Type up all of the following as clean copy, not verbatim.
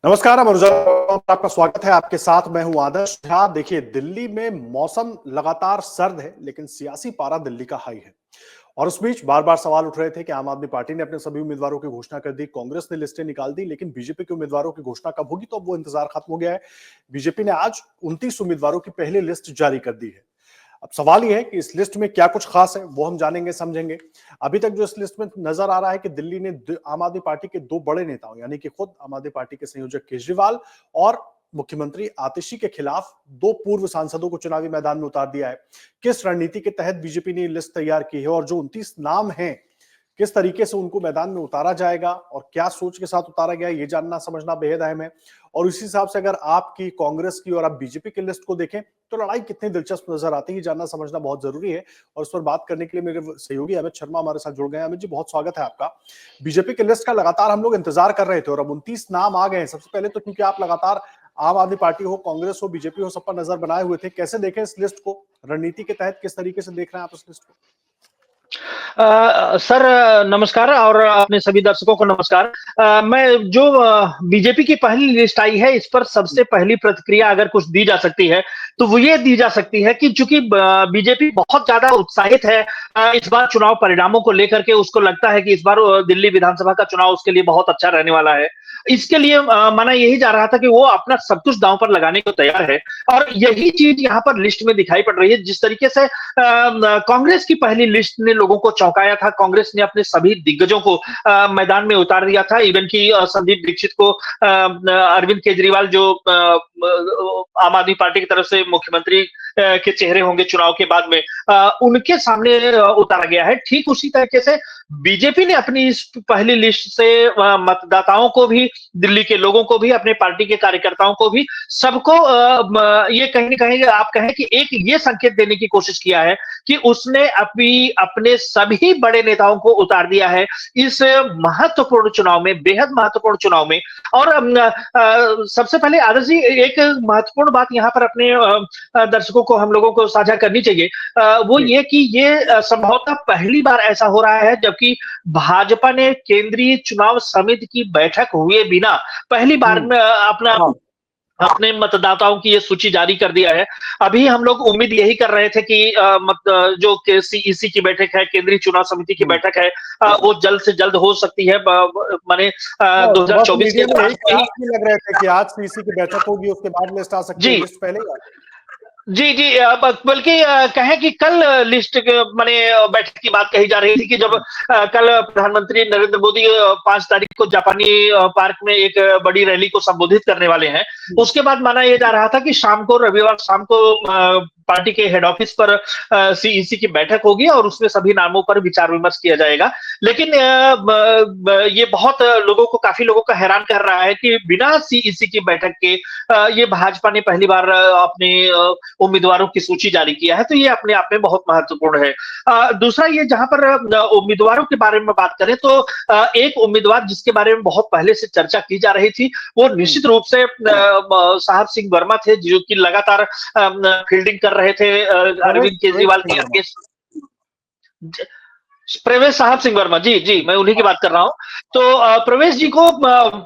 नमस्कार, आपका स्वागत है। आपके साथ मैं हूं आदर्श झा। देखिए, दिल्ली में मौसम लगातार सर्द है, लेकिन सियासी पारा दिल्ली का हाई है। और उस बीच बार बार सवाल उठ रहे थे कि आम आदमी पार्टी ने अपने सभी उम्मीदवारों की घोषणा कर दी, कांग्रेस ने लिस्टें निकाल दी, लेकिन बीजेपी के उम्मीदवारों की घोषणा कब होगी? तो अब वो इंतजार खत्म हो गया है। बीजेपी ने आज 29 उम्मीदवारों की पहली लिस्ट जारी कर दी है। अब सवाल यह है कि इस लिस्ट में क्या कुछ खास है, वो हम जानेंगे, समझेंगे। अभी तक जो इस लिस्ट में नजर आ रहा है कि दिल्ली ने आम आदमी पार्टी के दो बड़े नेताओं, यानी कि खुद आम आदमी पार्टी के संयोजक केजरीवाल और मुख्यमंत्री आतिशी के खिलाफ दो पूर्व सांसदों को चुनावी मैदान में उतार दिया है। किस रणनीति के तहत बीजेपी ने लिस्ट तैयार की है और जो 29 नाम हैं, किस तरीके से उनको मैदान में उतारा जाएगा और क्या सोच के साथ उतारा गया, ये जानना समझना बेहद अहम है। और इसी हिसाब से अगर आपकी कांग्रेस की और आप बीजेपी की लिस्ट को देखें तो लड़ाई कितनी दिलचस्प नजर आती है, जानना समझना बहुत जरूरी है। और इस पर बात करने के लिए मेरे सहयोगी अमित शर्मा हमारे साथ जुड़ गए हैं। अमित जी, बहुत स्वागत है आपका। बीजेपी की लिस्ट का लगातार हम लोग इंतजार कर रहे थे और अब 29 नाम आ गए हैं। सबसे पहले तो क्योंकि आप लगातार आम आदमी पार्टी हो, कांग्रेस हो, बीजेपी हो, सब पर नजर बनाए हुए थे, कैसे देखें इस लिस्ट को? रणनीति के तहत किस तरीके से देख रहे हैं आप इस लिस्ट को? सर, नमस्कार और अपने सभी दर्शकों को नमस्कार। मैं जो बीजेपी की पहली लिस्ट आई है, इस पर सबसे पहली प्रतिक्रिया अगर कुछ दी जा सकती है तो वो ये दी जा सकती है कि चूंकि बीजेपी बहुत ज्यादा उत्साहित है इस बार चुनाव परिणामों को लेकर के, उसको लगता है कि इस बार दिल्ली विधानसभा का चुनाव उसके लिए बहुत अच्छा रहने वाला है। इसके लिए माना यही जा रहा था कि वो अपना सब कुछ दांव पर लगाने को तैयार है और यही चीज यहाँ पर लिस्ट में दिखाई पड़ रही है। जिस तरीके से कांग्रेस की पहली लिस्ट ने लोगों को चौंकाया था, कांग्रेस ने अपने सभी दिग्गजों को मैदान में उतार दिया था। इवन की संदीप दीक्षित को अरविंद केजरीवाल, जो आम आदमी पार्टी की तरफ से मुख्यमंत्री के चेहरे होंगे चुनाव के बाद में, उनके सामने उतारा गया है। ठीक उसी तरीके से बीजेपी ने अपनी इस पहली लिस्ट से मतदाताओं को भी, दिल्ली के लोगों को भी, अपने पार्टी के कार्यकर्ताओं को भी, सबको ये कहीं ना कहीं आप कहें कि एक ये संकेत देने की कोशिश किया है कि उसने अपने सभी बड़े नेताओं को उतार दिया है इस महत्वपूर्ण चुनाव में, बेहद महत्वपूर्ण चुनाव में। और सबसे पहले आदर्श जी, एक महत्वपूर्ण बात यहाँ पर अपने दर्शकों को, हम लोगों को साझा करनी चाहिए। वो ये कि ये संभवतः पहली बार ऐसा हो रहा है जबकि भाजपा ने केंद्रीय चुनाव समिति की बैठक हुए बिना पहली बार में अपने मतदाताओं की ये सूची जारी कर दिया है। अभी हम लोग उम्मीद यही कर रहे थे कि जो सीईसी की बैठक है, केंद्रीय चुनाव समिति की बैठक है, वो जल्द से जल्द हो सकती है। माने 2024 के बाद लग रहे थे कि आज सीईसी की बैठक होगी, उसके बाद लिस्ट आ सकती है। लिस्ट पहले जी जी, बल्कि कहें कि कल लिस्ट माने बैठक की बात कही जा रही थी कि जब कल प्रधानमंत्री नरेंद्र मोदी 5 तारीख को जापानी पार्क में एक बड़ी रैली को संबोधित करने वाले हैं। उसके बाद माना यह जा रहा था कि शाम को, रविवार शाम को पार्टी के हेड ऑफिस पर सीईसी की बैठक होगी और उसमें सभी नामों पर विचार विमर्श किया जाएगा। लेकिन ये बहुत लोगों को, काफी लोगों को हैरान कर रहा है कि बिना सीईसी की बैठक के ये भाजपा ने पहली बार अपने उम्मीदवारों की सूची जारी किया है। तो ये अपने आप में बहुत महत्वपूर्ण है। दूसरा, ये जहां पर उम्मीदवारों के बारे में बात करें तो एक उम्मीदवार जिसके बारे में बहुत पहले से चर्चा की जा रही थी, वो निश्चित रूप से साहब सिंह वर्मा थे, जो कि लगातार फील्डिंग कर रहे थे अरविंद केजरीवाल के अगेंस्ट। प्रवेश साहब सिंह वर्मा, जी जी, मैं उन्हीं की बात कर रहा हूं। तो प्रवेश जी को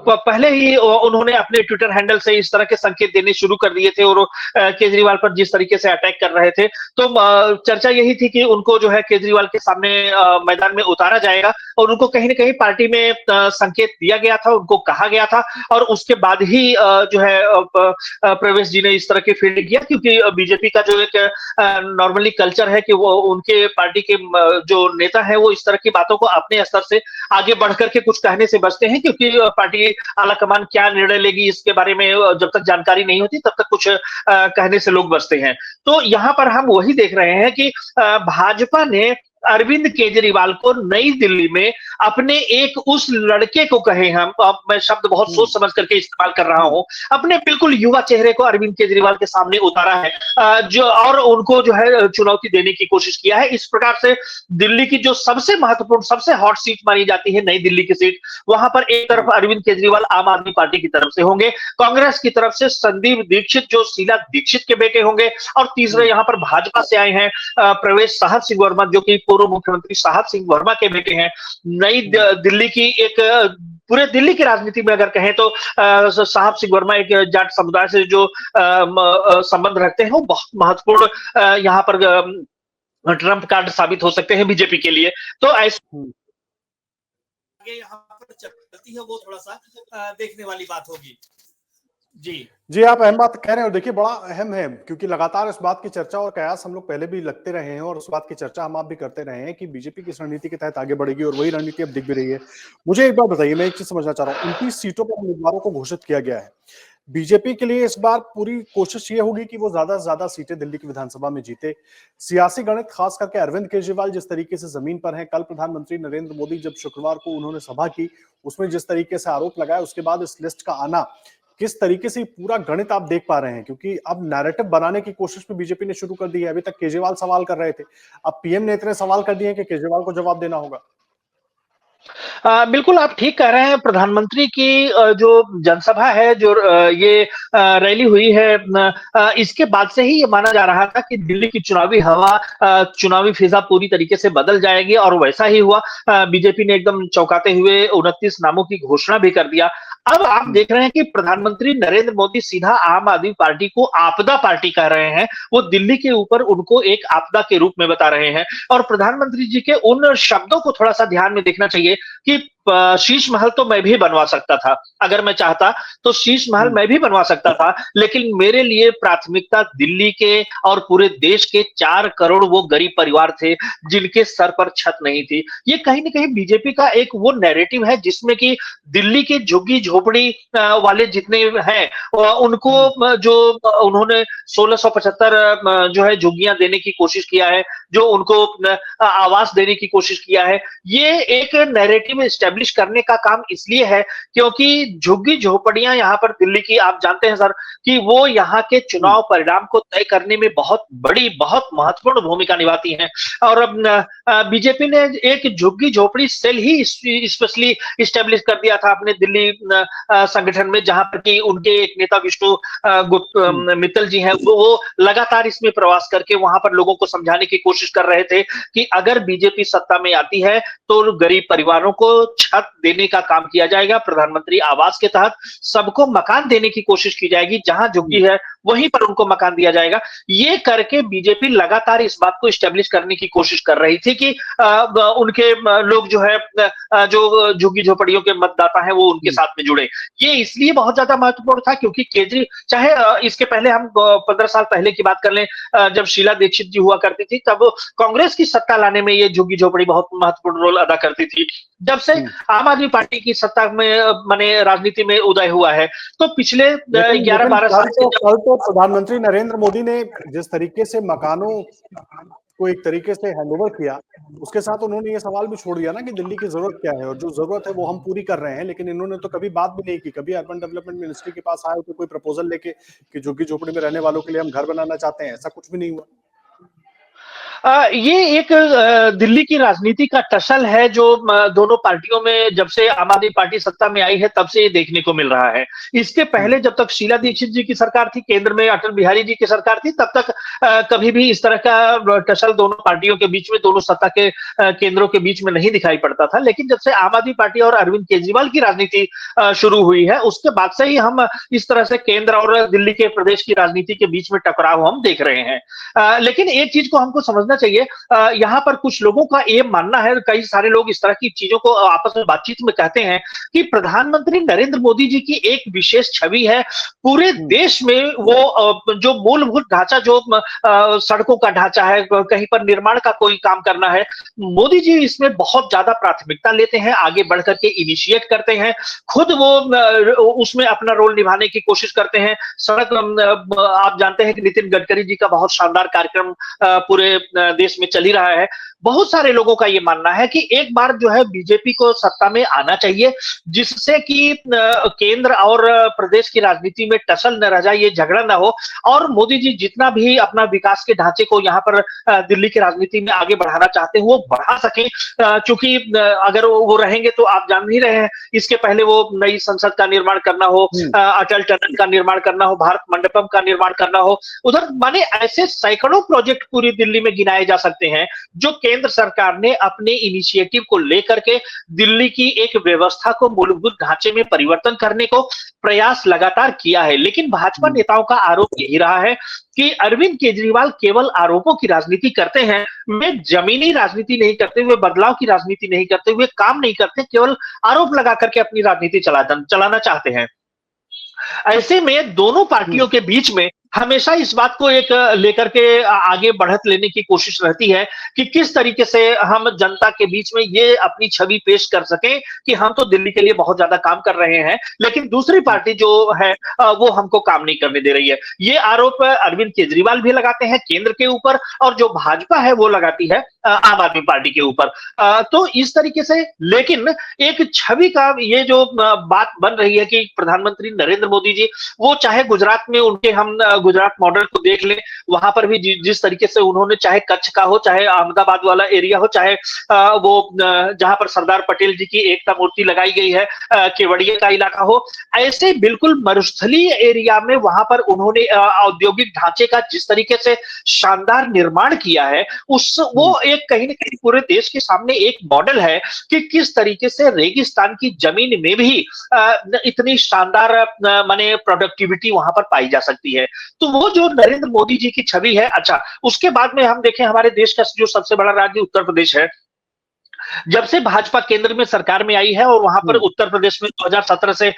पहले ही उन्होंने अपने ट्विटर हैंडल से इस तरह के संकेत देने शुरू कर दिए थे और केजरीवाल पर जिस तरीके से अटैक कर रहे थे, तो चर्चा यही थी कि उनको जो है केजरीवाल के सामने मैदान में उतारा जाएगा और उनको कहीं ना कहीं पार्टी में संकेत दिया गया था, उनको कहा गया था। और उसके बाद ही जो है प्रवेश जी ने इस तरह की फील्ड किया, क्योंकि बीजेपी का जो एक नॉर्मली कल्चर है कि वो उनके पार्टी के जो नेता है वो इस तरह की बातों को अपने स्तर से आगे बढ़कर के कुछ कहने से बचते हैं, क्योंकि पार्टी आलाकमान क्या निर्णय लेगी इसके बारे में जब तक जानकारी नहीं होती तब तक कुछ कहने से लोग बचते हैं। तो यहां पर हम वही देख रहे हैं कि भाजपा ने अरविंद केजरीवाल को नई दिल्ली में अपने एक उस लड़के को, कहे हम, अब मैं शब्द बहुत सोच समझ करके इस्तेमाल कर रहा हूं, अपने बिल्कुल युवा चेहरे को अरविंद केजरीवाल के सामने उतारा है, जो और उनको जो है चुनौती देने की कोशिश किया है। इस प्रकार से दिल्ली की जो सबसे महत्वपूर्ण, सबसे हॉट सीट मानी जाती है, नई दिल्ली की सीट, वहां पर एक तरफ अरविंद केजरीवाल आम आदमी पार्टी की तरफ से होंगे, कांग्रेस की तरफ से संदीप दीक्षित जो शीला दीक्षित के बेटे होंगे, और तीसरे यहां पर भाजपा से आए हैं प्रवेश साहब सिंह वर्मा, जो कि पूर्व मुख्यमंत्री साहब सिंह वर्मा के बेटे हैं। नई दिल्ली की एक पूरे दिल्ली की राजनीति में अगर कहें तो साहब सिंह वर्मा एक जाट समुदाय से जो संबंध रखते हैं वो बहुत महत्वपूर्ण यहाँ पर ट्रम्प कार्ड साबित हो सकते हैं बीजेपी के लिए। तो ऐसे यहाँ पर चलती है वो थोड़ा सा देखने वाली बात होगी। जी आप अहम बात कह रहे हैं और देखिए बड़ा अहम है क्योंकि लगातार इस बात की चर्चा और कयास हम लोग पहले भी लगते रहे हैं और उस बात की चर्चा हम आप भी करते रहे हैं कि बीजेपी किस रणनीति के तहत आगे बढ़ेगी और वही रणनीति अब दिख भी रही है। मुझे एक बात बताइए, मैं एक चीज समझना चाह रहा हूँ, 29 सीटों पर उम्मीदवारों को घोषित किया गया है। बीजेपी के लिए इस बार पूरी कोशिश ये होगी कि वो ज्यादा से ज्यादा सीटें दिल्ली की विधानसभा में जीते। सियासी गणित खास करके अरविंद केजरीवाल जिस तरीके से जमीन पर हैं, कल प्रधानमंत्री नरेंद्र मोदी जब शुक्रवार को उन्होंने सभा की उसमें जिस तरीके से आरोप लगाया, उसके बाद इस लिस्ट का आना, किस तरीके से पूरा गणित आप देख पा रहे हैं? क्योंकि अब नैरेटिव बनाने की कोशिश भी बीजेपी ने शुरू कर दी है। अभी तक केजरीवाल सवाल कर रहे थे, अब पीएम ने इतने सवाल कर दिए कि केजरीवाल को जवाब देना होगा। बिल्कुल आप ठीक कह रहे हैं। प्रधानमंत्री की जो जनसभा है, जो ये रैली हुई है, इसके बाद से ही ये माना जा रहा था कि दिल्ली की चुनावी हवा, चुनावी फिजा पूरी तरीके से बदल जाएगी और वैसा ही हुआ। बीजेपी ने एकदम चौंकाते हुए 29 नामों की घोषणा भी कर दिया। अब आप देख रहे हैं कि प्रधानमंत्री नरेंद्र मोदी सीधा आम आदमी पार्टी को आपदा पार्टी कह रहे हैं। वो दिल्ली के ऊपर उनको एक आपदा के रूप में बता रहे हैं और प्रधानमंत्री जी के उन शब्दों को थोड़ा सा ध्यान में देखना चाहिए कि शीश महल तो मैं भी बनवा सकता था, अगर मैं चाहता तो शीश महल मैं भी बनवा सकता था, लेकिन मेरे लिए प्राथमिकता दिल्ली के और पूरे देश के 4 करोड़ वो गरीब परिवार थे जिनके सर पर छत नहीं थी। ये कहीं ना कहीं बीजेपी का एक वो नैरेटिव है जिसमें कि दिल्ली के झुग्गी झोपड़ी वाले जितने हैं उनको जो उन्होंने 1675 जो है झुग्गियां देने की कोशिश किया है, जो उनको आवास देने की कोशिश किया है, ये एक नैरेटिव एस्टेब्लिश करने का काम इसलिए है क्योंकि झुग्गी झोपड़ियां यहाँ पर दिल्ली की, आप जानते हैं सर कि वो यहाँ के चुनाव परिणाम को तय करने में बहुत बड़ी, बहुत महत्वपूर्ण भूमिका निभाती हैं। और बीजेपी ने एक झुग्गी झोपड़ी सेल ही स्पेशली एस्टेब्लिश कर दिया था अपने दिल्ली संगठन में, जहां पर कि उनके एक नेता विष्णु मित्तल जी हैं, वो लगातार इसमें प्रवास करके वहां पर लोगों को समझाने की कोशिश कर रहे थे कि अगर बीजेपी सत्ता में आती है तो गरीब परिवारों को छत देने का काम किया जाएगा, प्रधानमंत्री आवास के तहत सबको मकान देने की कोशिश की जाएगी, जहां झुग्गी है वहीं पर उनको मकान दिया जाएगा। ये करके बीजेपी लगातार इस बात को एस्टेब्लिश करने की कोशिश कर रही थी कि उनके लोग जो है, जो झुग्गी झोपड़ियों के मतदाता हैं वो उनके साथ में जुड़े। ये इसलिए बहुत ज्यादा महत्वपूर्ण था क्योंकि केजरी, चाहे इसके पहले हम 15 साल पहले की बात कर लें, जब शीला दीक्षित जी हुआ करती थी तब कांग्रेस की सत्ता लाने में ये झुग्गी झोपड़ी बहुत महत्वपूर्ण रोल अदा करती थी। जब से आम आदमी पार्टी की सत्ता में माने राजनीति में उदय हुआ है तो पिछले 11-12 साल से कल तो प्रधानमंत्री नरेंद्र मोदी ने जिस तरीके से मकानों को एक तरीके से हैंडओवर किया, उसके साथ उन्होंने ये सवाल भी छोड़ दिया ना कि दिल्ली की जरूरत क्या है और जो जरूरत है वो हम पूरी कर रहे हैं, लेकिन इन्होंने तो कभी बात भी नहीं की। कभी अर्बन डेवलपमेंट मिनिस्ट्री के पास आए तो कोई प्रपोजल लेके कि झुग्गी झोपड़ी में रहने वालों के लिए हम घर बनाना चाहते हैं, ऐसा कुछ भी नहीं हुआ। ये एक दिल्ली की राजनीति का टसल है जो दोनों पार्टियों में, जब से आम आदमी पार्टी सत्ता में आई है तब से ये देखने को मिल रहा है। इसके पहले जब तक शीला दीक्षित जी की सरकार थी, केंद्र में अटल बिहारी जी की सरकार थी, तब तक कभी भी इस तरह का टसल दोनों पार्टियों के बीच में, दोनों सत्ता के केंद्रों के बीच में नहीं दिखाई पड़ता था। लेकिन जब से आम आदमी पार्टी और अरविंद केजरीवाल की राजनीति शुरू हुई है उसके बाद से ही हम इस तरह से केंद्र और दिल्ली के प्रदेश की राजनीति के बीच में टकराव हम देख रहे हैं। लेकिन एक चीज को हमको समझना चाहिए, यहाँ पर कुछ लोगों का ये मानना है, कई सारे लोग इस तरह की चीजों को आपस में बातचीत में कहते हैं कि प्रधानमंत्री नरेंद्र मोदी जी की एक विशेष छवि है पूरे देश में। वो जो मूलभूत ढांचा, जो सड़कों का ढांचा है, कहीं पर निर्माण का कोई काम करना है, मोदी जी इसमें बहुत ज्यादा प्राथमिकता लेते हैं, आगे बढ़ करके इनिशिएट करते हैं, खुद वो उसमें अपना रोल निभाने की कोशिश करते हैं। सड़क, आप जानते हैं कि नितिन गडकरी जी का बहुत शानदार कार्यक्रम पूरे देश में चल ही रहा है। बहुत सारे लोगों का यह मानना है कि एक बार जो है बीजेपी को सत्ता में आना चाहिए, जिससे कि केंद्र और प्रदेश की राजनीति में टसल न रह जाए, ये झगड़ा न हो, और मोदी जी जितना भी अपना विकास के ढांचे को यहाँ पर दिल्ली की राजनीति में आगे बढ़ाना चाहते हैं वो बढ़ा सकें। क्योंकि अगर वो रहेंगे तो आप जान ही रहे हैं, इसके पहले वो नई संसद का निर्माण करना हो, अटल टनल का निर्माण करना हो, भारत मंडपम का निर्माण करना हो, उधर माने ऐसे सैकड़ों प्रोजेक्ट पूरी दिल्ली में गिनाए गिनाए जा सकते हैं जो केंद्र सरकार ने अपने इनिशिएटिव को लेकर के दिल्ली की एक व्यवस्था को मूलभूत ढांचे में परिवर्तन करने को प्रयास लगातार किया है। लेकिन भाजपा नेताओं का आरोप यही रहा है कि अरविंद केजरीवाल केवल आरोपों की राजनीति करते हैं, वे जमीनी राजनीति नहीं करते, वे बदलाव की राजनीति नहीं करते, वे काम नहीं करते, केवल आरोप लगा करके अपनी राजनीति चलाना चाहते हैं। ऐसे में दोनों पार्टियों के बीच में हमेशा इस बात को एक लेकर के आगे बढ़त लेने की कोशिश रहती है कि किस तरीके से हम जनता के बीच में ये अपनी छवि पेश कर सकें कि हम तो दिल्ली के लिए बहुत ज्यादा काम कर रहे हैं, लेकिन दूसरी पार्टी जो है वो हमको काम नहीं करने दे रही है। ये आरोप अरविंद केजरीवाल भी लगाते हैं केंद्र के ऊपर, और जो भाजपा है वो लगाती है आम आदमी पार्टी के ऊपर। तो इस तरीके से, लेकिन एक छवि का ये जो बात बन रही है कि प्रधानमंत्री नरेंद्र मोदी जी, वो चाहे गुजरात में उनके हम गुजरात मॉडल को देख लें, वहां पर भी जिस तरीके से उन्होंने, चाहे कच्छ का हो, चाहे अहमदाबाद वाला एरिया हो, चाहे वो जहां पर सरदार पटेल जी की एकता मूर्ति लगाई गई है, केवड़िया का इलाका हो, ऐसे बिल्कुल मरुस्थलीय एरिया में वहां पर उन्होंने औद्योगिक ढांचे का जिस तरीके से शानदार निर्माण किया है, वो एक कहीं ना कहीं पूरे देश के सामने एक मॉडल है कि किस तरीके से रेगिस्तान की जमीन में भी इतनी शानदार माने प्रोडक्टिविटी वहां पर पाई जा सकती है। तो वो जो नरेंद्र मोदी जी की छवि है। अच्छा, उसके बाद में हम देखें, हमारे देश का जो सबसे बड़ा राज्य उत्तर प्रदेश है, जब से भाजपा केंद्र में सरकार में आई है और वहां पर उत्तर प्रदेश में 2017 से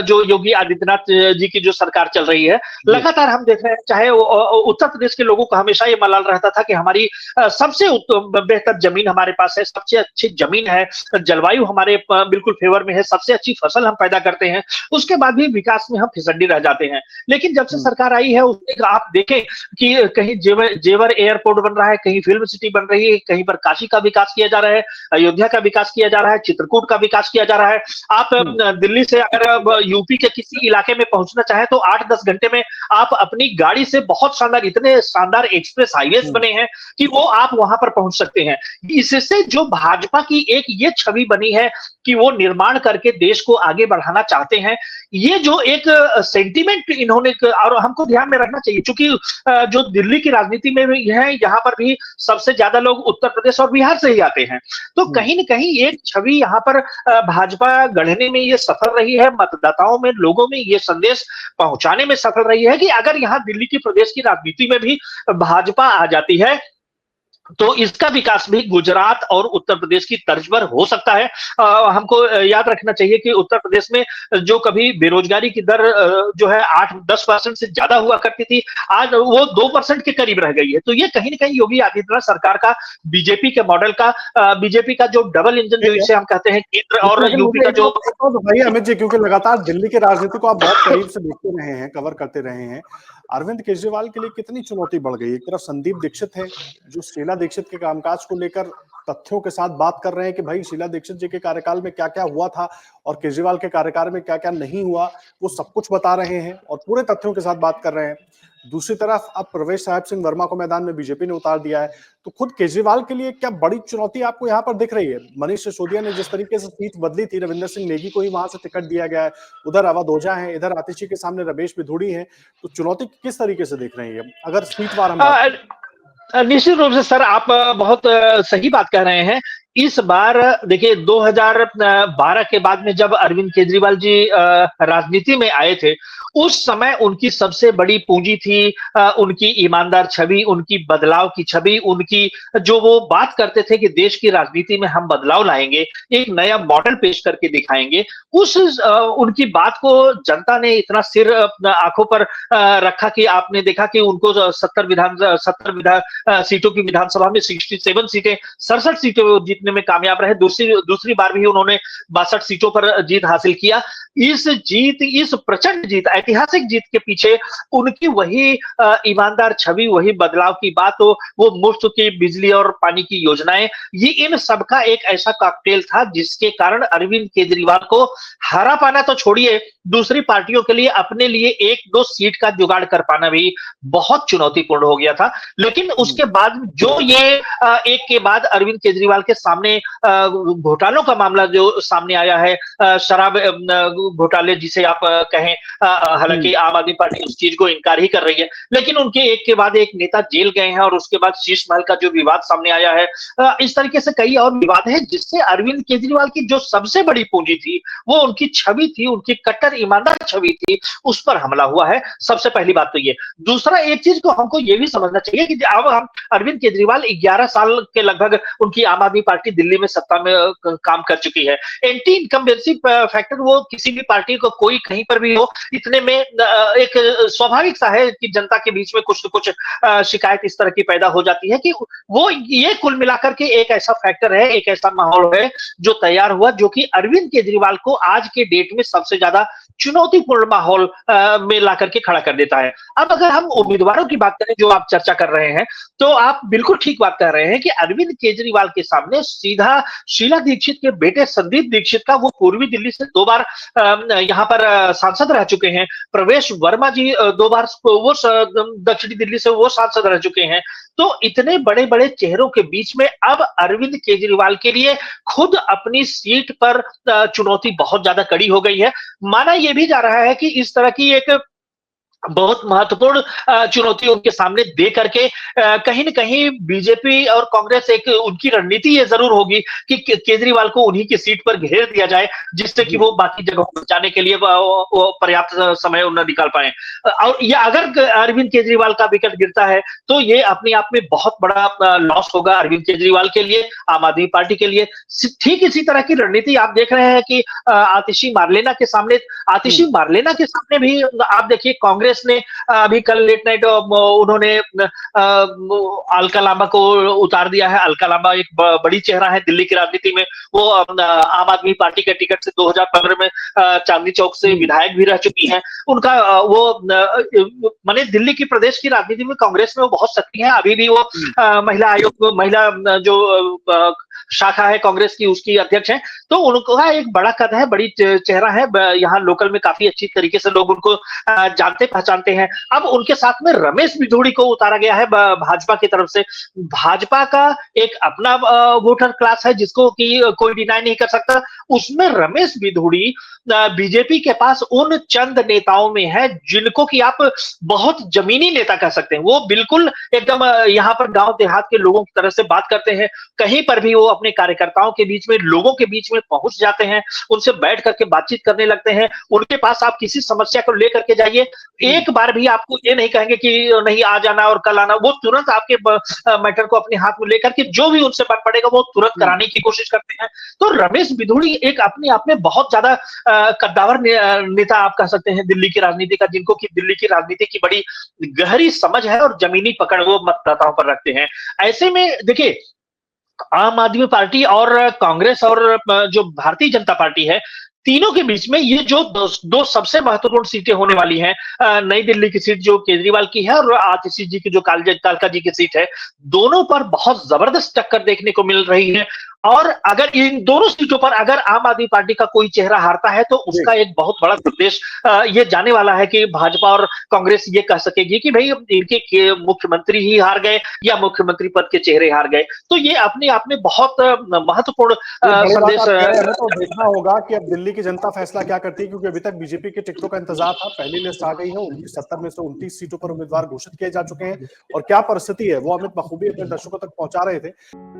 जो योगी आदित्यनाथ जी की जो सरकार चल रही है, लगातार हम देख रहे हैं, चाहे उत्तर प्रदेश के लोगों का हमेशा ये मलाल रहता था कि हमारी सबसे बेहतर जमीन हमारे पास है, सबसे अच्छी जमीन है, जलवायु हमारे बिल्कुल फेवर में है, सबसे अच्छी फसल हम पैदा करते हैं, उसके बाद भी विकास में हम फिसड्डी रह जाते हैं। लेकिन जब से सरकार आई है, आप देखें कि कहीं जेवर एयरपोर्ट बन रहा है, कहीं फिल्म सिटी बन रही है, कहीं पर काशी का विकास किया जा रहा है, अयोध्या का विकास किया जा रहा है, चित्रकूट का विकास किया जा रहा है। आप दिल्ली से अगर यूपी के किसी इलाके में पहुंचना चाहे तो 8-10 घंटे में आप अपनी गाड़ी से बहुत शानदार, इतने शानदार एक्सप्रेस हाईवेज बने हैं कि वो आप वहां पर पहुंच सकते हैं। इससे जो भाजपा की एक ये छवि बनी है कि वो निर्माण करके देश को आगे बढ़ाना चाहते हैं, ये जो एक सेंटीमेंट इन्होंने, और हमको ध्यान में रखना चाहिए, क्योंकि जो दिल्ली की राजनीति में भी है, यहाँ पर भी सबसे ज्यादा लोग उत्तर प्रदेश और बिहार से ही आते हैं। तो कहीं न कहीं एक छवि यहाँ पर भाजपा गढ़ने में ये सफल रही है, मतदाताओं में, लोगों में ये संदेश पहुंचाने में सफल रही है कि अगर यहाँ दिल्ली की प्रदेश की राजनीति में भी भाजपा आ जाती है तो इसका विकास भी गुजरात और उत्तर प्रदेश की तर्ज पर हो सकता है। हमको याद रखना चाहिए कि उत्तर प्रदेश में जो कभी बेरोजगारी की दर जो है 8-10% से ज्यादा हुआ करती थी, आज वो 2% के करीब रह गई है। तो ये कहीं ना कहीं योगी आदित्यनाथ सरकार का, बीजेपी के मॉडल का, बीजेपी का जो डबल इंजन जो इसे हम कहते हैं, केंद्र और यूपी का जो भाई अमित जी, क्योंकि लगातार दिल्ली की राजनीति को आप बहुत करीब से देखते रहे हैं, कवर करते रहे हैं, अरविंद केजरीवाल के लिए कितनी चुनौती बढ़ गई। एक तरफ संदीप दीक्षित है जो शीला दीक्षित के कामकाज को लेकर तथ्यों के साथ बात कर रहे हैं कि भाई शीला दीक्षित जी के कार्यकाल में क्या क्या हुआ था और केजरीवाल के कार्यकाल में क्या क्या नहीं हुआ, वो सब कुछ बता रहे हैं और पूरे तथ्यों के साथ बात कर रहे हैं। दूसरी तरफ अब प्रवेश साहब सिंह वर्मा को मैदान में बीजेपी ने उतार दिया है, तो खुद केजरीवाल के लिए क्या बड़ी चुनौती आपको यहाँ पर दिख रही है? मनीष सिसोदिया ने जिस तरीके से सीट बदली थी, रविंदर सिंह नेगी को ही वहां से टिकट दिया गया है, उधर अवध ओझा है, इधर आतिशी के सामने रमेश बिधूड़ी है, तो चुनौती किस तरीके से देख रहे हैं अगर सीट वार हम निश्चित रूप से सर, आप बहुत सही बात कह रहे हैं। इस बार देखिए 2012 के बाद में जब अरविंद केजरीवाल जी राजनीति में आए थे, उस समय उनकी सबसे बड़ी पूंजी थी उनकी ईमानदार छवि, उनकी बदलाव की छवि, उनकी जो वो बात करते थे कि देश की राजनीति में हम बदलाव लाएंगे, एक नया मॉडल पेश करके दिखाएंगे। उस उनकी बात को जनता ने इतना सिर आंखों पर रखा कि आपने देखा कि उनको 70 सीटों की विधानसभा में 67 सीटें, 67 सीटें जीतने में कामयाब रहे। दूसरी बार भी उन्होंने 62 सीटों पर जीत हासिल किया। इस प्रचंड जीत, ऐतिहासिक जीत के पीछे उनकी वही ईमानदार छवि, वही बदलाव की बात हो, वो मुफ्त की बिजली और पानी की योजनाएं, ये इन सबका एक ऐसा कॉकटेल था जिसके कारण अरविंद केजरीवाल को हरा पाना तो छोड़िए, दूसरी पार्टियों के लिए अपने लिए 1-2 सीट का जुगाड़ कर पाना भी बहुत चुनौतीपूर्ण हो गया था। लेकिन उसके बाद जो ये एक के बाद अरविंद केजरीवाल के सामने घोटालों का मामला जो सामने आया है, शराब घोटाले जिसे आप कहें, हालांकि आम आदमी पार्टी उस चीज को इनकार ही कर रही है, लेकिन उनके एक के बाद एक नेता जेल गए हैं और उसके बाद शीश महल का जो विवाद सामने आया है, इस तरीके से कई और विवाद है जिससे अरविंद केजरीवाल की जो सबसे बड़ी पूंजी थी, वो उनकी छवि थी, उनकी कट्टर ईमानदार छवि थी, उस पर हमला हुआ है। सबसे पहली बात तो ये। दूसरा, एक चीज को हमको ये भी समझना चाहिए कि अब हम अरविंद केजरीवाल 11 साल के लगभग उनकी आम आदमी पार्टी दिल्ली में सत्ता में काम कर चुकी है। एंटी इनकम्बेंसी फैक्टर वो किसी भी पार्टी को कोई कहीं पर भी हो, इतने में एक स्वाभाविक सा है कि जनता के बीच में कुछ न कुछ शिकायत इस तरह की पैदा हो जाती है कि वो ये कुल मिलाकर के एक ऐसा फैक्टर है, एक ऐसा माहौल है जो तैयार हुआ, जो कि अरविंद केजरीवाल को आज के डेट में सबसे ज्यादा चुनौतीपूर्ण माहौल में ला करके खड़ा कर देता है। अब अगर हम उम्मीदवारों की बात करें जो आप चर्चा कर रहे हैं, तो आप बिल्कुल ठीक बात कर रहे हैं कि अरविंद केजरीवाल के सामने सीधा शीला दीक्षित के बेटे संदीप दीक्षित का, वो पूर्वी दिल्ली से 2 बार यहाँ पर सांसद रह चुके हैं, प्रवेश वर्मा जी 2 बार वो दक्षिणी दिल्ली से वो सांसद रह चुके हैं। तो इतने बड़े बड़े चेहरों के बीच में अब अरविंद केजरीवाल के लिए खुद अपनी सीट पर चुनौती बहुत ज्यादा कड़ी हो गई है। माना यह भी जा रहा है कि इस तरह की एक बहुत महत्वपूर्ण चुनौती उनके सामने दे करके कहीं न कहीं बीजेपी और कांग्रेस, एक उनकी रणनीति ये जरूर होगी कि केजरीवाल को उन्हीं की सीट पर घेर दिया जाए, जिससे कि वो बाकी जगहों पर जाने के लिए वो पर्याप्त समय न निकाल पाए। और ये अगर अरविंद केजरीवाल का विकेट गिरता है तो ये अपने आप में बहुत बड़ा लॉस होगा अरविंद केजरीवाल के लिए, आम आदमी पार्टी के लिए। ठीक इसी तरह की रणनीति आप देख रहे हैं कि आतिशी मार्लेना के सामने भी आप देखिए, कांग्रेस ने अभी कल लेट नाइट उन्होंने अलका लांबा को उतार दिया है। अलका लांबा एक बड़ी चेहरा है दिल्ली की राजनीति में। वो आम आदमी पार्टी के टिकट से 2015 में चांदनी चौक से विधायक भी रह चुकी हैं। उनका वो माने दिल्ली की प्रदेश की राजनीति में कांग्रेस में वो बहुत सक्रिय है। अभी भी वो महिला आयोग, महिला जो शाखा है कांग्रेस की, उसकी अध्यक्ष है। तो उनका एक बड़ा कद है, बड़ी चेहरा है, यहाँ लोकल में काफी अच्छी तरीके से लोग उनको जानते पहचानते हैं। अब उनके साथ में रमेश बिधूड़ी को उतारा गया है भाजपा की तरफ से। भाजपा का एक अपना वोटर क्लास है जिसको कि कोई डिनाई नहीं कर सकता। उसमें रमेश बिधूड़ी बीजेपी के पास उन चंद नेताओं में है जिनको कि आप बहुत जमीनी नेता कह सकते हैं। वो बिल्कुल एकदम यहाँ पर गांव देहात के लोगों की तरह से बात करते हैं। कहीं पर भी वो अपने कार्यकर्ताओं के बीच में, लोगों के बीच में पहुंच जाते हैं, उनसे बैठ करके बातचीत करने लगते हैं। उनके पास आप किसी समस्या को लेकर के जाइए, एक बार भी आपको ये नहीं कहेंगे कि नहीं आज आना और कल आना। वो तुरंत आपके मैटर को अपने हाथ में लेकर के जो भी उनसे बन पड़ेगा वो तुरंत कराने की कोशिश करते हैं। तो रमेश बिधूड़ी एक अपने आप में बहुत ज्यादा कद्दावर नेता आप कह सकते हैं दिल्ली की राजनीति का, जिनको कि दिल्ली की राजनीति की बड़ी गहरी समझ है और जमीनी पकड़ वो मतदाताओं पर रखते हैं। ऐसे में देखिए, आम आदमी पार्टी और कांग्रेस और जो भारतीय जनता पार्टी है, तीनों के बीच में ये जो दो सबसे महत्वपूर्ण सीटें होने वाली हैं, नई दिल्ली की सीट जो केजरीवाल की है और आतिशी जी की जो कालका जी की सीट है, दोनों पर बहुत जबरदस्त टक्कर देखने को मिल रही है। और अगर इन दोनों सीटों पर अगर आम आदमी पार्टी का कोई चेहरा हारता है तो उसका एक बहुत बड़ा संदेश ये जाने वाला है कि भाजपा और कांग्रेस ये कह सकेगी कि भाई इनके मुख्यमंत्री ही हार गए या मुख्यमंत्री पद के चेहरे हार गए। तो ये अपने आप में बहुत महत्वपूर्ण संदेश तो देखना होगा कि अब दिल्ली की जनता फैसला क्या करती है, क्योंकि अभी तक बीजेपी के टिकटों का इंतजार था। पहली लिस्ट आ गई है, 70 में से 29 सीटों पर उम्मीदवार घोषित किए जा चुके हैं और क्या परिस्थिति है वो अमित बखूबी अपने दर्शकों तक पहुंचा रहे थे।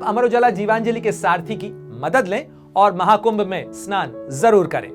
अमर उजाला जीवांजलि के सारथी की मदद लें और महाकुंभ में स्नान जरूर करें।